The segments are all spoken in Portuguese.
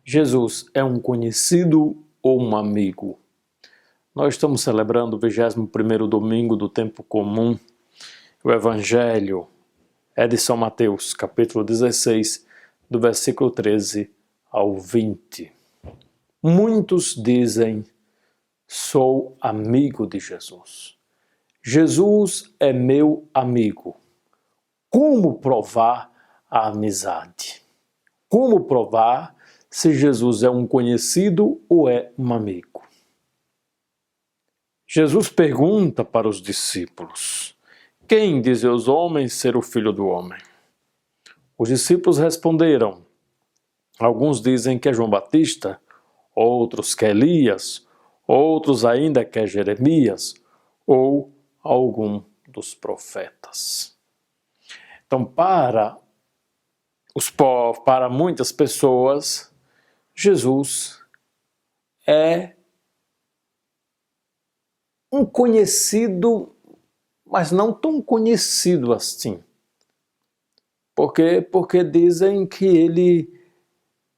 Jesus é um conhecido ou um amigo? Nós estamos celebrando o 21º domingo do tempo comum. O Evangelho é de São Mateus, capítulo 16, do versículo 13 ao 20. Muitos dizem: sou amigo de Jesus. Jesus é meu amigo. Como provar a amizade? Como provar se Jesus é um conhecido ou é um amigo? Jesus pergunta para os discípulos: quem dizem os homens ser o Filho do Homem? Os discípulos responderam: alguns dizem que é João Batista, outros que é Elias, outros ainda que é Jeremias ou algum dos profetas. Então, para muitas pessoas, Jesus é um conhecido, mas não tão conhecido assim. Porque dizem que ele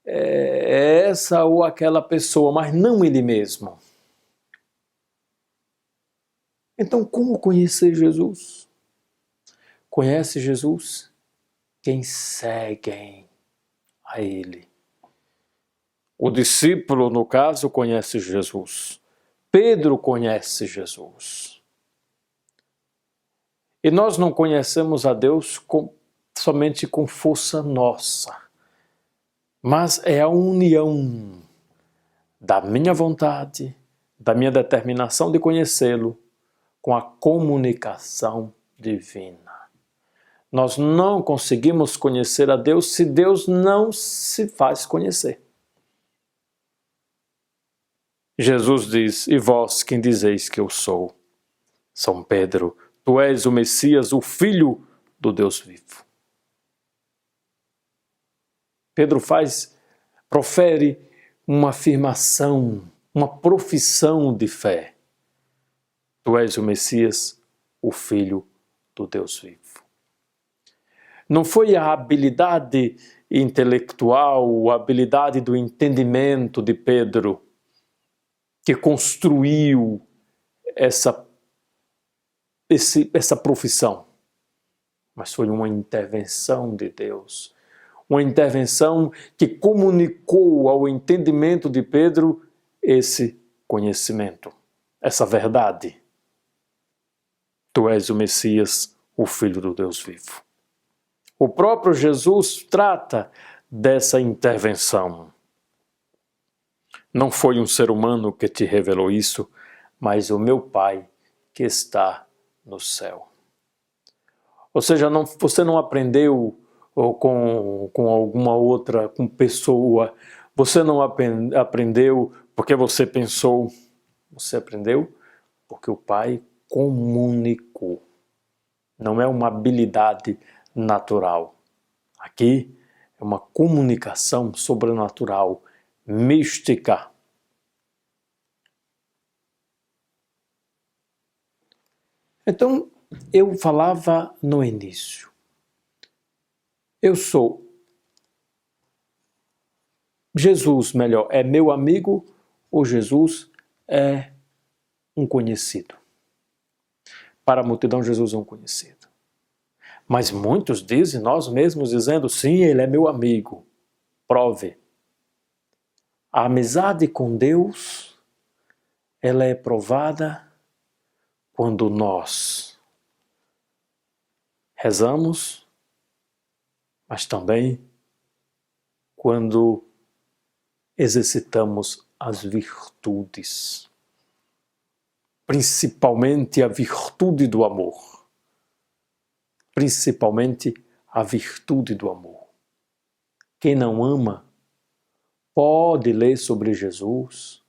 é essa ou aquela pessoa, mas não ele mesmo. Então, como conhecer Jesus? Conhece Jesus quem seguem a ele. O discípulo, no caso, conhece Jesus. Pedro conhece Jesus. E nós não conhecemos a Deus somente com força nossa, mas é a união da minha vontade, da minha determinação de conhecê-lo, com a comunicação divina. Nós não conseguimos conhecer a Deus se Deus não se faz conhecer. Jesus diz: e vós quem dizeis que eu sou? São Pedro: tu és o Messias, o Filho do Deus vivo. Pedro profere uma afirmação, uma profissão de fé. Tu és o Messias, o Filho do Deus vivo. Não foi a habilidade intelectual, a habilidade do entendimento de Pedro que construiu essa profissão, mas foi uma intervenção de Deus. Uma intervenção que comunicou ao entendimento de Pedro esse conhecimento, essa verdade. Tu és o Messias, o Filho do Deus vivo. O próprio Jesus trata dessa intervenção. Não foi um ser humano que te revelou isso, mas o meu Pai que está no céu. Ou seja, você não aprendeu com alguma outra pessoa, você não aprendeu porque você pensou, você aprendeu porque o Pai comunicou. Não é uma habilidade natural. Aqui é uma comunicação sobrenatural, mística. Então, eu falava no início. Eu sou Jesus, melhor, é meu amigo ou Jesus é um conhecido? Para a multidão, Jesus é um conhecido. Mas muitos dizem, nós mesmos dizendo, sim, ele é meu amigo. Prove. A amizade com Deus, ela é provada quando nós rezamos, mas também quando exercitamos as virtudes, principalmente a virtude do amor. Principalmente a virtude do amor. Quem não ama pode ler sobre Jesus,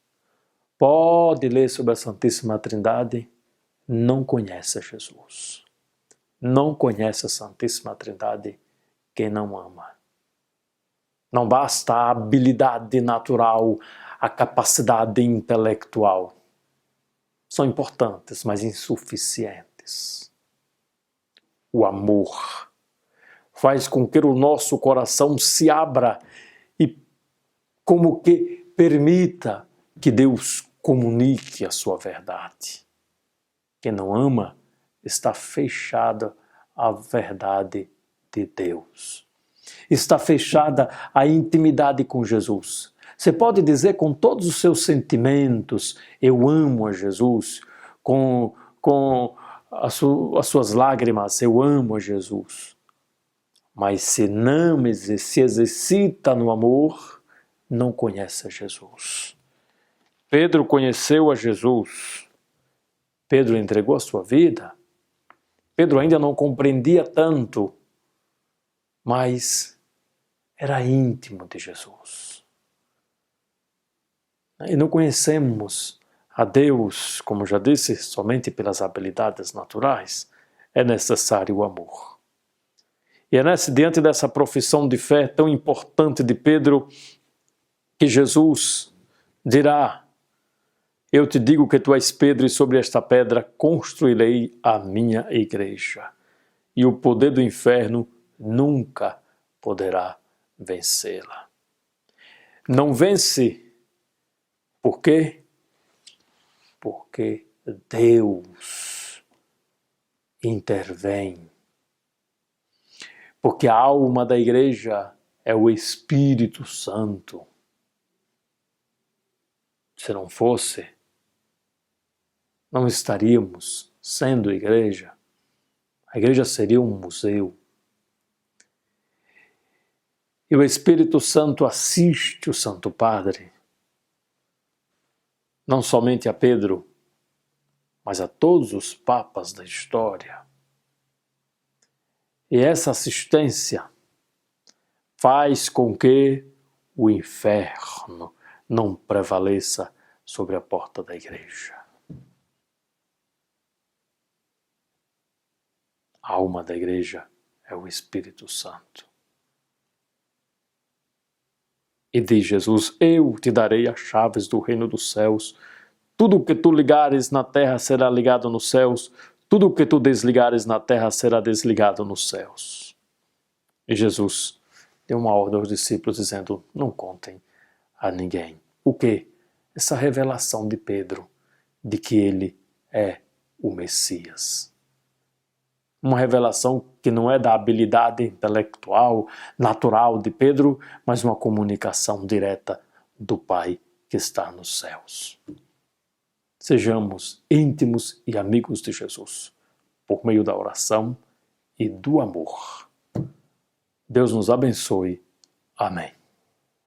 pode ler sobre a Santíssima Trindade, não conhece Jesus. Não conhece a Santíssima Trindade quem não ama. Não basta a habilidade natural, a capacidade intelectual. São importantes, mas insuficientes. O amor faz com que o nosso coração se abra e como que permita que Deus comunique a sua verdade. Quem não ama está fechado à verdade de Deus. Está fechada à intimidade com Jesus. Você pode dizer com todos os seus sentimentos, eu amo a Jesus, com as suas lágrimas, eu amo a Jesus. Mas se não se exercita no amor, não conhece a Jesus. Pedro conheceu a Jesus. Pedro entregou a sua vida. Pedro ainda não compreendia tanto, mas era íntimo de Jesus. E não conhecemos a Deus, como já disse, somente pelas habilidades naturais. É necessário o amor. E é diante dessa profissão de fé tão importante de Pedro que Jesus dirá: eu te digo que tu és Pedro e sobre esta pedra construirei a minha igreja. E o poder do inferno nunca poderá vencê-la. Não vence. Por quê? Porque Deus intervém. Porque a alma da igreja é o Espírito Santo. Se não fosse, não estaríamos sendo igreja. A igreja seria um museu. E o Espírito Santo assiste o Santo Padre, não somente a Pedro, mas a todos os papas da história. E essa assistência faz com que o inferno não prevaleça sobre a porta da igreja. A alma da igreja é o Espírito Santo. E diz Jesus: eu te darei as chaves do reino dos céus. Tudo o que tu ligares na terra será ligado nos céus. Tudo o que tu desligares na terra será desligado nos céus. E Jesus deu uma ordem aos discípulos dizendo: não contem a ninguém. O quê? Essa revelação de Pedro de que ele é o Messias. Uma revelação que não é da habilidade intelectual, natural de Pedro, mas uma comunicação direta do Pai que está nos céus. Sejamos íntimos e amigos de Jesus, por meio da oração e do amor. Deus nos abençoe. Amém.